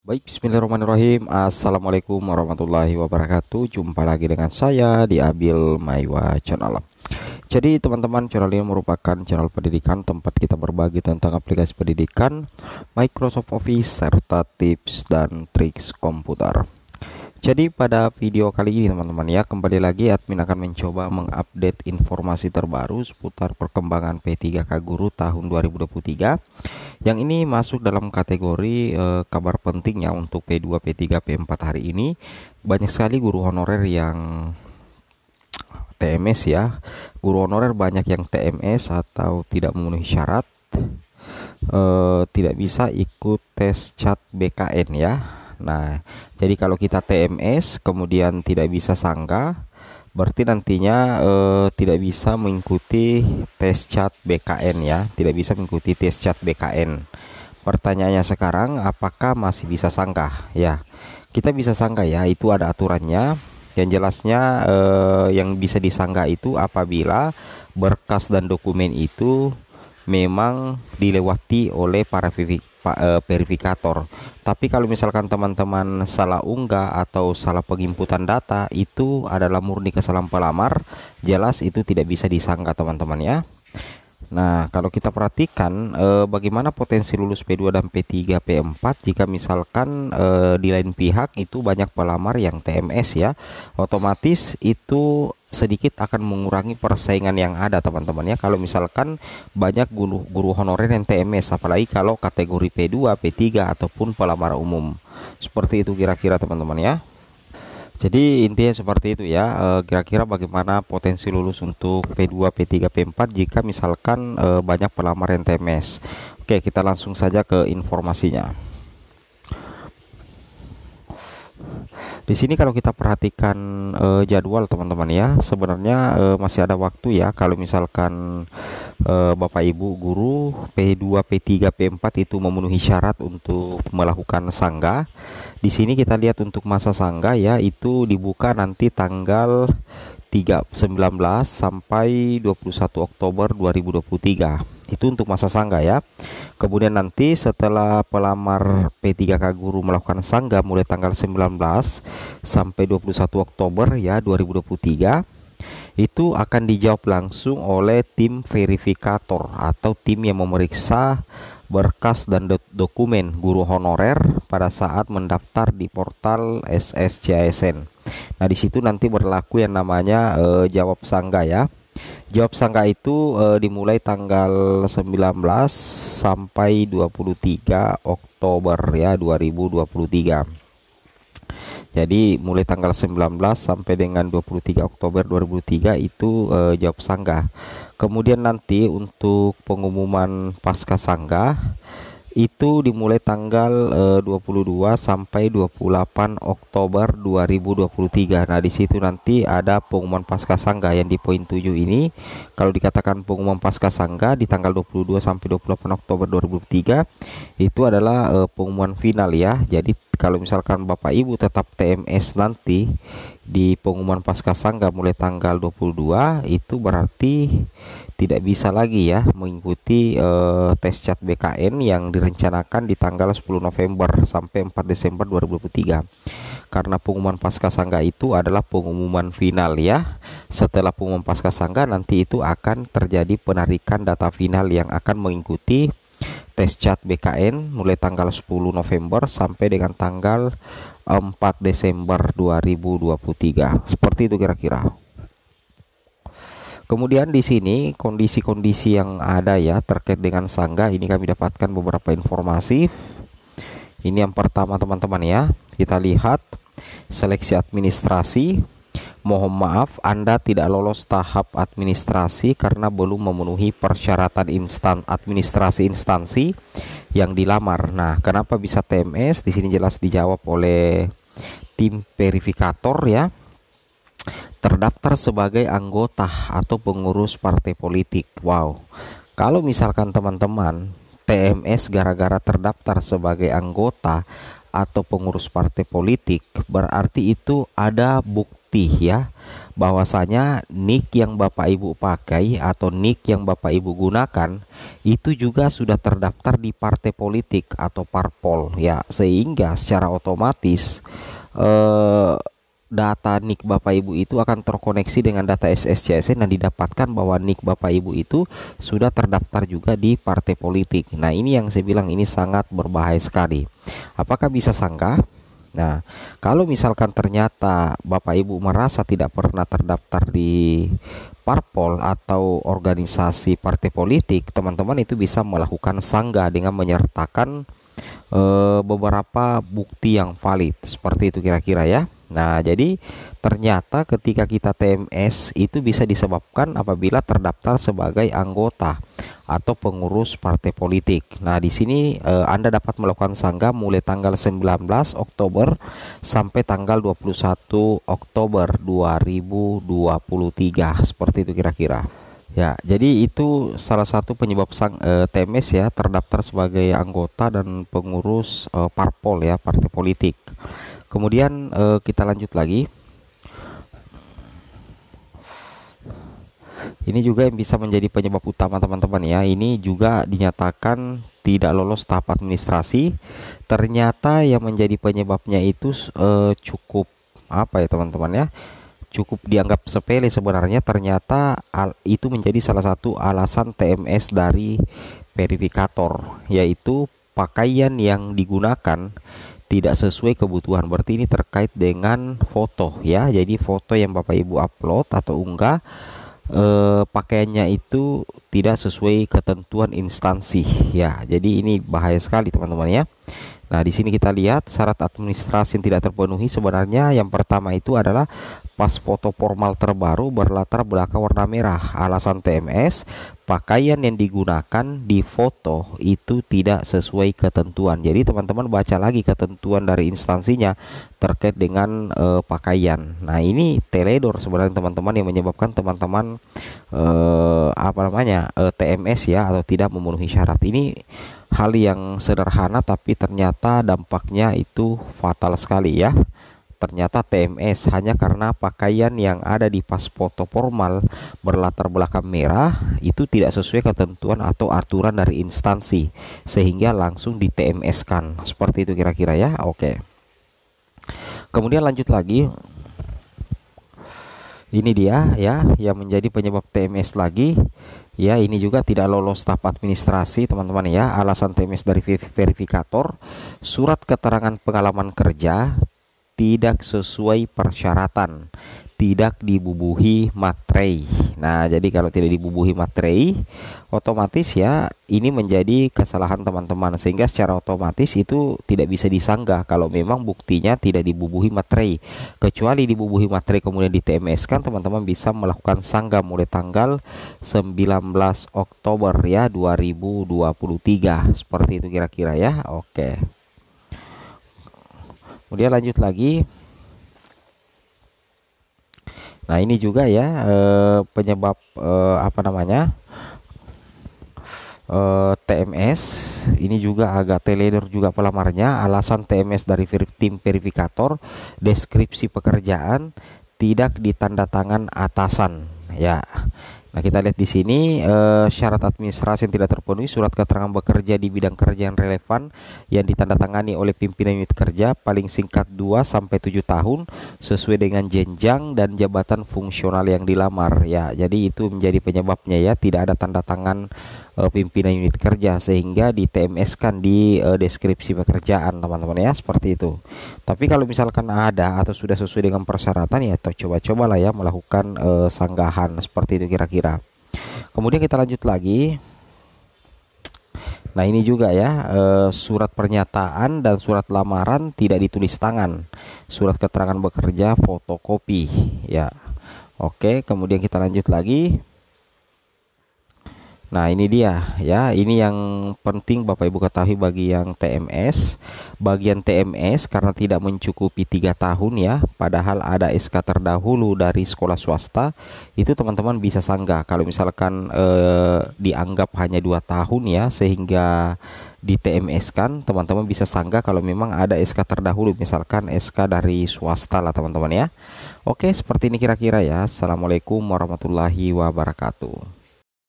Baik, bismillahirrahmanirrahim. Assalamualaikum warahmatullahi wabarakatuh. Jumpa lagi dengan saya di Abil Maiwa Channel. Jadi teman-teman, channel ini merupakan channel pendidikan tempat kita berbagi tentang aplikasi pendidikan, Microsoft Office, serta tips dan triks komputer. Jadi pada video kali ini teman-teman ya, kembali lagi admin akan mencoba mengupdate informasi terbaru seputar perkembangan P3K Guru tahun 2023. Yang ini masuk dalam kategori kabar penting ya untuk P2, P3, P4 hari ini. Banyak sekali guru honorer yang TMS ya. Guru honorer banyak yang TMS atau tidak memenuhi syarat, tidak bisa ikut tes CAT BKN ya. Nah, jadi kalau kita TMS kemudian tidak bisa sangga, berarti nantinya tidak bisa mengikuti tes CAT BKN ya, tidak bisa mengikuti tes CAT BKN. Pertanyaannya sekarang, apakah masih bisa sangga? Ya, kita bisa sangga ya, itu ada aturannya. Yang jelasnya yang bisa disangga itu apabila berkas dan dokumen itu memang dilewati oleh para verifikator. Tapi kalau misalkan teman-teman salah unggah atau salah penginputan data, itu adalah murni kesalahan pelamar, jelas itu tidak bisa disangka teman-teman ya. Nah, kalau kita perhatikan bagaimana potensi lulus P2 dan P3 P4 jika misalkan di lain pihak itu banyak pelamar yang TMS ya, otomatis itu sedikit akan mengurangi persaingan yang ada teman-teman ya. Kalau misalkan banyak guru honorer yang TMS, apalagi kalau kategori P2, P3 ataupun pelamar umum. Seperti itu kira-kira teman-teman ya. Jadi intinya seperti itu ya. Kira-kira bagaimana potensi lulus untuk P2, P3, P4 jika misalkan banyak pelamar yang TMS. Oke, kita langsung saja ke informasinya. Di sini kalau kita perhatikan jadwal teman-teman ya, sebenarnya masih ada waktu ya. Kalau misalkan Bapak Ibu guru P2, P3, P4 itu memenuhi syarat untuk melakukan sangga. Di sini kita lihat untuk masa sangga ya, itu dibuka nanti tanggal 19 sampai 21 Oktober 2023. Itu untuk masa sangga ya. Kemudian nanti setelah pelamar P3K Guru melakukan sangga mulai tanggal 19 sampai 21 Oktober ya 2023, itu akan dijawab langsung oleh tim verifikator atau tim yang memeriksa berkas dan dokumen guru honorer pada saat mendaftar di portal SSCASN. Nah, di situ nanti berlaku yang namanya jawab sangga ya. Jawab sangka itu dimulai tanggal 19 sampai 23 Oktober ya 2023. Jadi mulai tanggal 19 sampai dengan 23 Oktober 2003 itu jawab sangga. Kemudian nanti untuk pengumuman pasca sangga itu dimulai tanggal 22 sampai 28 Oktober 2023. Nah, di situ nanti ada pengumuman pasca sangga yang di poin 7 ini. Kalau dikatakan pengumuman pasca sangga di tanggal 22 sampai 28 Oktober 2023 itu adalah pengumuman final ya. Jadi kalau misalkan Bapak Ibu tetap TMS nanti di pengumuman pasca sangga mulai tanggal 22, itu berarti tidak bisa lagi ya mengikuti tes CAT BKN yang direncanakan di tanggal 10 November sampai 4 Desember 2023. Karena pengumuman pasca sangga itu adalah pengumuman final ya. Setelah pengumuman pasca sangga nanti itu akan terjadi penarikan data final yang akan mengikuti tes CAT BKN mulai tanggal 10 November sampai dengan tanggal 4 Desember 2023. Seperti itu kira-kira. Kemudian di sini kondisi-kondisi yang ada ya terkait dengan sangga ini kami dapatkan beberapa informasi. Ini yang pertama teman-teman ya. Kita lihat seleksi administrasi. Mohon maaf Anda tidak lolos tahap administrasi karena belum memenuhi persyaratan administrasi instansi yang dilamar. Nah, kenapa bisa TMS? Di sini jelas dijawab oleh tim verifikator ya. Terdaftar sebagai anggota atau pengurus partai politik. Wow, kalau misalkan teman-teman TMS gara-gara terdaftar sebagai anggota atau pengurus partai politik, berarti itu ada bukti bukti ya bahwasanya nik yang Bapak Ibu pakai atau nik yang Bapak Ibu gunakan itu juga sudah terdaftar di partai politik atau parpol ya, sehingga secara otomatis eh, data nik Bapak Ibu itu akan terkoneksi dengan data SSCSN dan didapatkan bahwa nik Bapak Ibu itu sudah terdaftar juga di partai politik. Nah, ini yang saya bilang ini sangat berbahaya sekali. Apakah bisa sanggah? Nah, kalau misalkan ternyata Bapak Ibu merasa tidak pernah terdaftar di parpol atau organisasi partai politik, teman-teman itu bisa melakukan sanggah dengan menyertakan beberapa bukti yang valid seperti itu kira-kira ya. Nah, jadi ternyata ketika kita TMS itu bisa disebabkan apabila terdaftar sebagai anggota atau pengurus partai politik. Nah, di sini Anda dapat melakukan sanggah mulai tanggal 19 Oktober sampai tanggal 21 Oktober 2023 seperti itu kira-kira. Ya, jadi itu salah satu penyebab TMS ya, terdaftar sebagai anggota dan pengurus parpol ya, partai politik. Kemudian kita lanjut lagi. Ini juga yang bisa menjadi penyebab utama teman-teman ya. Ini juga dinyatakan tidak lolos tahap administrasi. Ternyata yang menjadi penyebabnya itu cukup apa ya teman-teman ya? Cukup dianggap sepele sebenarnya. Ternyata itu menjadi salah satu alasan TMS dari verifikator, yaitu pakaian yang digunakan tidak sesuai kebutuhan. Berarti ini terkait dengan foto ya. Jadi foto yang Bapak Ibu upload atau unggah pakaiannya itu tidak sesuai ketentuan instansi ya. Jadi ini bahaya sekali teman-teman ya. Nah, di sini kita lihat syarat administrasi yang tidak terpenuhi. Sebenarnya yang pertama itu adalah pas foto formal terbaru berlatar belakang warna merah. Alasan TMS, pakaian yang digunakan di foto itu tidak sesuai ketentuan. Jadi teman-teman baca lagi ketentuan dari instansinya terkait dengan pakaian. Nah, ini teledor sebenarnya teman-teman yang menyebabkan teman-teman TMS ya atau tidak memenuhi syarat. Ini hal yang sederhana tapi ternyata dampaknya itu fatal sekali ya. Ternyata TMS hanya karena pakaian yang ada di pas foto formal berlatar belakang merah itu tidak sesuai ketentuan atau aturan dari instansi sehingga langsung di TMS kan. Seperti itu kira-kira ya. Oke. Kemudian lanjut lagi. Ini dia ya yang menjadi penyebab TMS lagi. Ya, ini juga tidak lolos tahap administrasi teman-teman ya. Alasan TMS dari verifikator, surat keterangan pengalaman kerja tidak sesuai persyaratan, tidak dibubuhi materai. Nah, jadi kalau tidak dibubuhi materai, otomatis ya ini menjadi kesalahan teman-teman, sehingga secara otomatis itu tidak bisa disanggah kalau memang buktinya tidak dibubuhi materai. Kecuali dibubuhi materai kemudian di TMS kan, teman-teman bisa melakukan sanggah mulai tanggal 19 Oktober ya 2023. Seperti itu kira-kira ya. Oke. Kemudian lanjut lagi. Nah, ini juga ya penyebab TMS ini juga agak teledor juga pelamarnya. Alasan TMS dari tim verifikator, deskripsi pekerjaan tidak ditandatangan atasan ya. Nah, kita lihat di sini syarat administrasi yang tidak terpenuhi, surat keterangan bekerja di bidang kerja yang relevan yang ditandatangani oleh pimpinan unit kerja paling singkat 2 sampai 7 tahun sesuai dengan jenjang dan jabatan fungsional yang dilamar ya. Jadi itu menjadi penyebabnya ya, tidak ada tanda tangan pimpinan unit kerja sehingga di TMS kan di deskripsi pekerjaan teman-teman ya, seperti itu. Tapi kalau misalkan ada atau sudah sesuai dengan persyaratan ya coba-cobalah ya melakukan sanggahan seperti itu kira-kira. Kemudian kita lanjut lagi. Nah, ini juga ya surat pernyataan dan surat lamaran tidak ditulis tangan, surat keterangan bekerja fotokopi ya. Oke, kemudian kita lanjut lagi. Nah, ini dia ya. Ini yang penting Bapak Ibu ketahui bagi yang TMS. Bagian TMS karena tidak mencukupi 3 tahun ya, padahal ada SK terdahulu dari sekolah swasta, itu teman-teman bisa sanggah. Kalau misalkan dianggap hanya 2 tahun ya, sehingga di TMS kan, teman-teman bisa sanggah kalau memang ada SK terdahulu, misalkan SK dari swasta lah teman-teman ya. Oke, seperti ini kira-kira ya. Assalamualaikum warahmatullahi wabarakatuh.